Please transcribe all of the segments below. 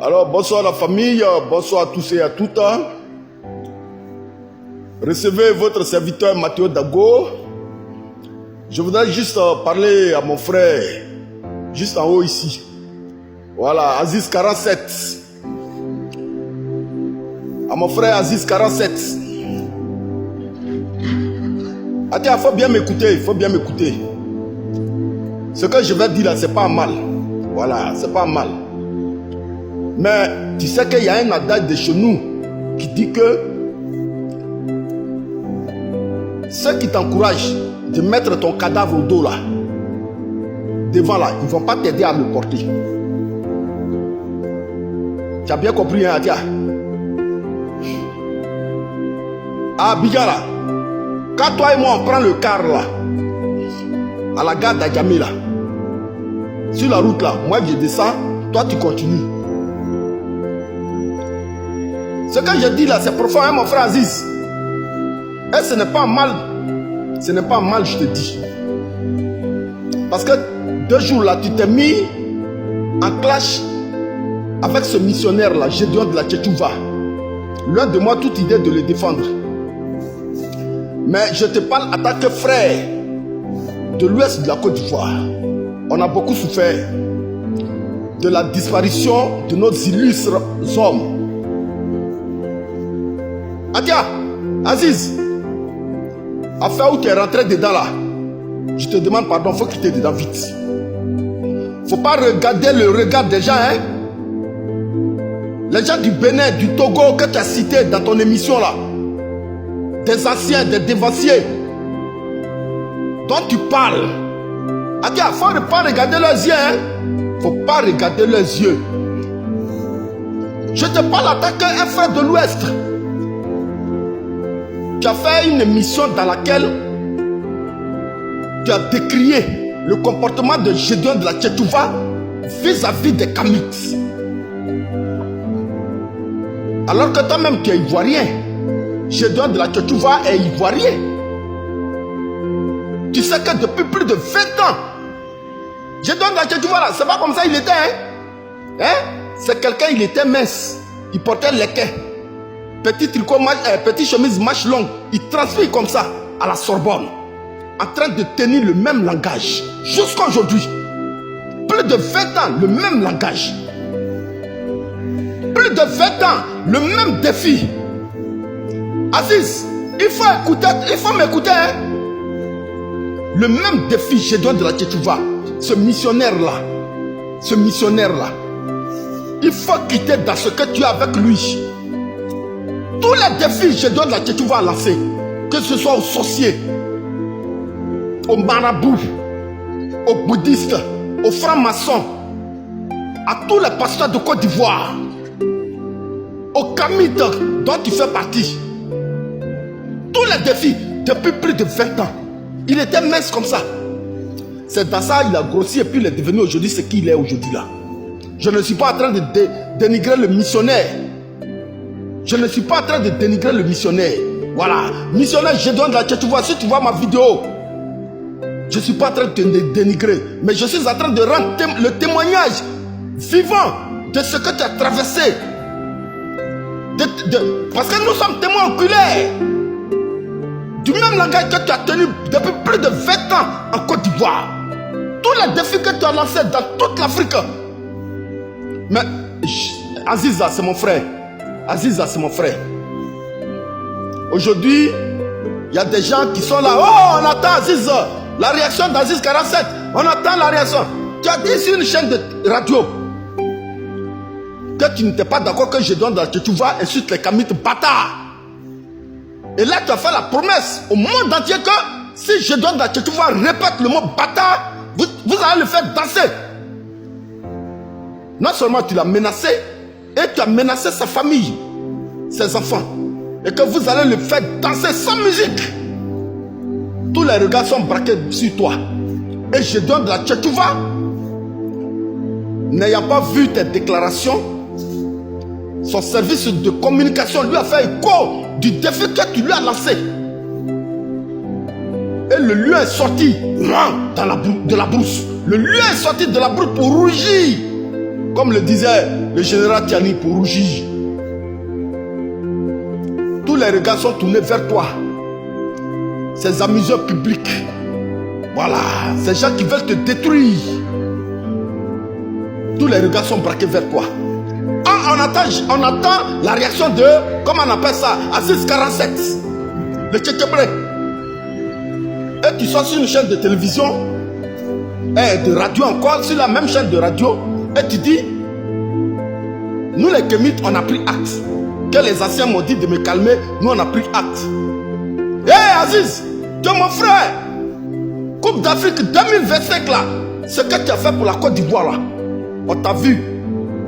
Alors, bonsoir la famille, bonsoir à tous et à toutes. Recevez votre serviteur Mathieu Dago. Je voudrais juste parler à mon frère, juste en haut ici. Voilà, Aziz 47. À mon frère Aziz 47. Attends, il faut bien m'écouter, il faut bien m'écouter. Ce que je vais dire là, c'est pas mal. Voilà, c'est pas mal. Mais tu sais qu'il y a un adage de chez nous qui dit que ceux qui t'encouragent de mettre ton cadavre au dos là, devant là, ils ne vont pas t'aider à le porter. Tu as bien compris, hein, Atia? Ah, Biga là, quand toi et moi on prend le car là, à la gare d'Adjamé là, sur la route là, moi je descends, toi tu continues. Ce que je dis là, c'est profond, hein, mon frère Aziz. Et ce n'est pas mal. Ce n'est pas mal, je te dis. Parce que 2 jours là, tu t'es mis en clash avec ce missionnaire là, Gédéon de la Tchétchouva. Loin de moi toute idée de le défendre. Mais je te parle en tant que frère de l'ouest de la Côte d'Ivoire. On a beaucoup souffert de la disparition de nos illustres hommes. Atia, Aziz, afin où tu es rentré dedans là, je te demande pardon, il faut quitter dedans vite. Faut pas regarder le regard des gens, hein. Les gens du Bénin, du Togo que tu as cité dans ton émission là, des anciens, des dévanciers dont tu parles. Atia, faut pas regarder leurs yeux, hein. Faut pas regarder leurs yeux. Je te parle en tant qu'un frère de l'Ouest. Tu as fait une émission dans laquelle tu as décrié le comportement de Gédéon de la Tchétchouva vis-à-vis des Kamites. Alors que toi-même tu es ivoirien. Gédéon de la Tchétchouva est ivoirien. Tu sais que depuis plus de 20 ans, Gédéon de la Tchétchouva là, c'est pas comme ça il était, hein? C'est quelqu'un, il était mince. Il portait les quais. Petit tricot, petit chemise manche longue, il transpire comme ça à la Sorbonne, en train de tenir le même langage jusqu'à aujourd'hui. Plus de 20 ans, le même langage. Plus de 20 ans, le même défi. Aziz, il faut écouter, il faut m'écouter, hein? Le même défi, Gédéon de la Tchétchouva, ce missionnaire-là, il faut quitter dans ce que tu as avec lui. Tous les défis, Gédéon de la Tchétchouva lancer, que ce soit aux sorciers, aux marabouts, aux bouddhistes, aux francs-maçons, à tous les pasteurs de Côte d'Ivoire, aux Kamites dont tu fais partie. Tous les défis, depuis plus de 20 ans, il était mince comme ça. C'est dans ça qu'il a grossi et puis il est devenu aujourd'hui ce qu'il est aujourd'hui là. Je ne suis pas en train de dénigrer le missionnaire. Je ne suis pas en train de dénigrer le missionnaire. Voilà. Missionnaire Gédéon de la Tchétchouva, si tu vois ma vidéo, je ne suis pas en train de te dénigrer. Mais je suis en train de rendre le témoignage vivant de ce que tu as traversé. Parce que nous sommes témoins oculaires du même langage que tu as tenu depuis plus de 20 ans en Côte d'Ivoire. Tous les défis que tu as lancés dans toute l'Afrique. Mais Aziza, c'est mon frère. Aziza, c'est mon frère. Aujourd'hui, il y a des gens qui sont là. Oh, on attend Aziz, la réaction d'Aziz 47. On attend la réaction. Tu as dit sur une chaîne de radio que tu n'étais pas d'accord que Gédéon de la Tchétchouva insulte les Kamites bâtards. Et là, tu as fait la promesse au monde entier que si Gédéon de la Tchétchouva répète le mot bâtard, vous allez le faire danser. Non seulement tu l'as menacé, et tu as menacé sa famille, ses enfants, et que vous allez le faire danser sans musique. Tous les regards sont braqués sur toi. Et Gédéon de la Tchétchouva, n'ayant pas vu tes déclarations, son service de communication lui a fait écho du défi que tu lui as lancé. Et le lion est sorti de la brousse. Le lion est sorti de la brousse pour rougir Comme le disait le général Tiani pour rougir. Tous les regards sont tournés vers toi. Ces amuseurs publics. Voilà, ces gens qui veulent te détruire. Tous les regards sont braqués vers toi. On attend la réaction de, comment on appelle ça, Aziz 47, le Tchétchebré. Et tu sors sur une chaîne de télévision, et de radio encore, sur la même chaîne de radio, et tu dis, nous les Kémites, on a pris acte. Que les anciens m'ont dit de me calmer, nous on a pris acte. Hé Aziz, tu es mon frère. Coupe d'Afrique 2025 là, ce que tu as fait pour la Côte d'Ivoire là, on t'a vu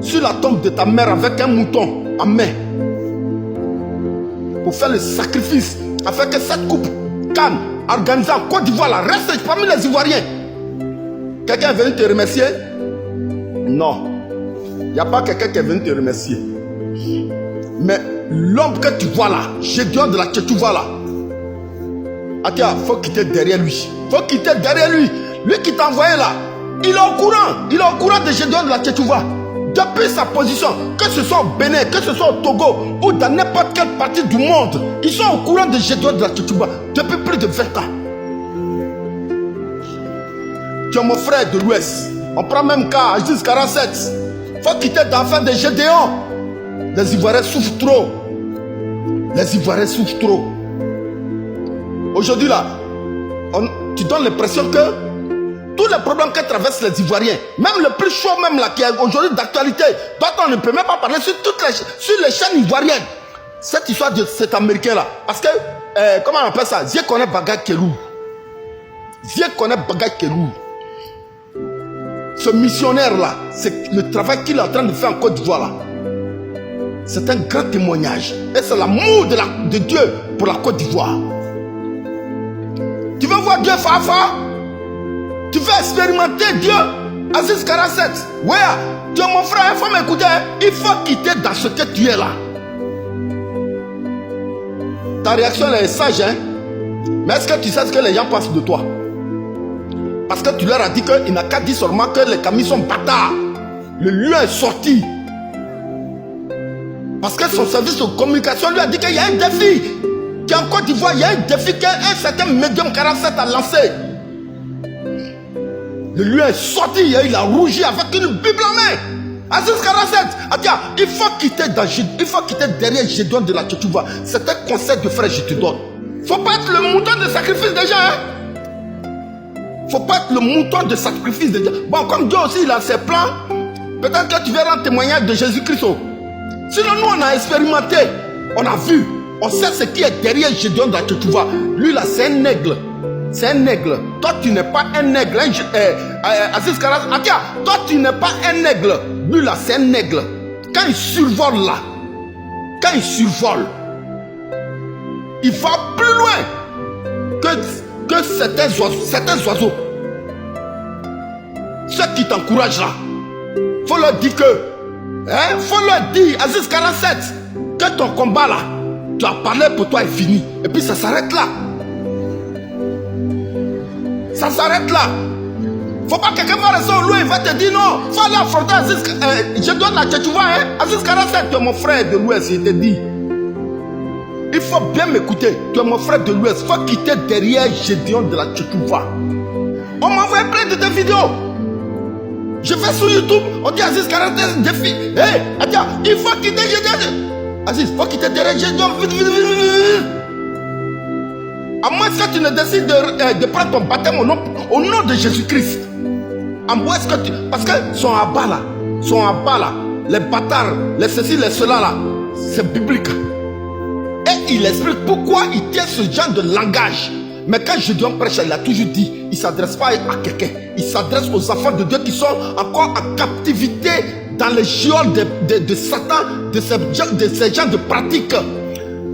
sur la tombe de ta mère avec un mouton en main pour faire le sacrifice afin que cette coupe CAN organisée en Côte d'Ivoire là reste parmi les Ivoiriens. Quelqu'un est venu te remercier? Non, il n'y a pas quelqu'un qui est venu te remercier. Mais l'homme que tu vois là, Gédéon de la Tchétchouva là, attends, il faut quitter derrière lui. Il faut quitter derrière lui. Lui qui t'a envoyé là, il est au courant. Il est au courant de Gédéon de la Tchétchouva. Depuis sa position, que ce soit au Bénin, que ce soit au Togo ou dans n'importe quelle partie du monde, ils sont au courant de Gédéon de la Tchétchouva depuis plus de 20 ans. Tu es mon frère de l'Ouest. On prend même cas, Aziz 47. Il faut quitter d'enfant de Gédéon. Les Ivoiriens souffrent trop. Les Ivoiriens souffrent trop. Aujourd'hui là, tu donnes l'impression que tous les problèmes que traversent les Ivoiriens, même le plus chaud même là, qui est aujourd'hui d'actualité, dont on ne peut même pas parler sur les chaînes ivoiriennes. Cette histoire de cet Américain là, parce que, comment on appelle ça, Zie connaît Bagay Kelou. Zie connaît Bagay Kelou. Ce missionnaire là, c'est le travail qu'il est en train de faire en Côte d'Ivoire là. C'est un grand témoignage. Et c'est l'amour de Dieu pour la Côte d'Ivoire. Tu veux voir Dieu Fafa? Tu veux expérimenter Dieu? Aziz 47. Ouais, tu es mon frère, il faut m'écouter. Il faut quitter dans ce que tu es là. Ta réaction elle est sage, hein? Mais est-ce que tu sais ce que les gens pensent de toi? Parce que tu leur as dit qu'il n'a qu'à dire seulement que les Camis sont bâtards. Le lieu est sorti. Parce que son service de communication lui a dit qu'il y a un défi. Qu'en Côte d'Ivoire, il y a un défi qu'un certain médium 47 a lancé. Le lieu est sorti, il a rougi avec une Bible en main. Aziz 47, attends, il faut quitter derrière Gédéon de la Tchétchouva. C'est un conseil de frère, je te donne. Faut pas être le mouton de sacrifice déjà. Hein? Faut pas être le mouton de sacrifice déjà. Bon, comme Dieu aussi, il a ses plans. Peut-être que tu verras un témoignage de Jésus-Christ. Sinon, nous, on a expérimenté. On a vu. On sait ce qui est derrière Gédéon de la Tchétchouva. Lui, là, c'est un aigle. C'est un aigle. Toi, tu n'es pas un aigle. Aziz 47, attends, toi, tu n'es pas un aigle. Lui, là, c'est un aigle. Quand il survole, là, il va plus loin que certains oiseaux. Ceux qui t'encouragent, là, faut leur dire faut leur dire, Aziz 47, que ton combat, là, tu as parlé pour toi est fini. Et puis, ça s'arrête là. Ça s'arrête là. Faut pas que quelqu'un va rester au loin, il va te dire non. Faut aller affronter Aziz. Je donne la Tchétchouva, hein. Aziz 47, tu es mon frère de l'Ouest, il te dit. Il faut bien m'écouter. Tu es mon frère de l'Ouest. Faut quitter derrière Gédéon de la Tchétchouva. On m'a envoyé plein de tes vidéos. Je fais sur YouTube, on dit Aziz 47 défi. Hé, attends, il faut quitter Gédéon. Aziz, il faut quitter derrière Gédéon. Vite, vite, vite, vite. À moins que tu ne décides de prendre ton baptême au nom de Jésus-Christ. À moins que tu... Parce que sont à bas là, les bâtards, les ceci, les cela là, c'est biblique. Et il explique pourquoi il tient ce genre de langage. Mais quand Gédéon prêche, il a toujours dit, il ne s'adresse pas à quelqu'un. Il s'adresse aux enfants de Dieu qui sont encore en captivité dans les géoles de Satan, de ces gens de pratiques.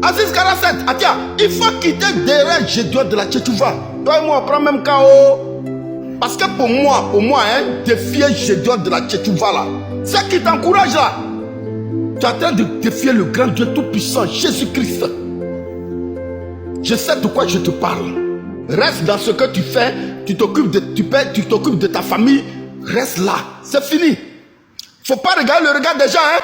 Aziz 47, attends, il faut quitter derrière Gédéon de la Tchétchouva. Toi et moi, on prend même KO. Parce que pour moi, hein, défier Gédéon de la Tchétchouva là, c'est qui t'encourage là. Tu es en train de défier le grand Dieu tout-puissant, Jésus-Christ. Je sais de quoi je te parle. Reste dans ce que tu fais, tu t'occupes de ta famille, reste là, c'est fini. Faut pas regarder le regard des gens, hein.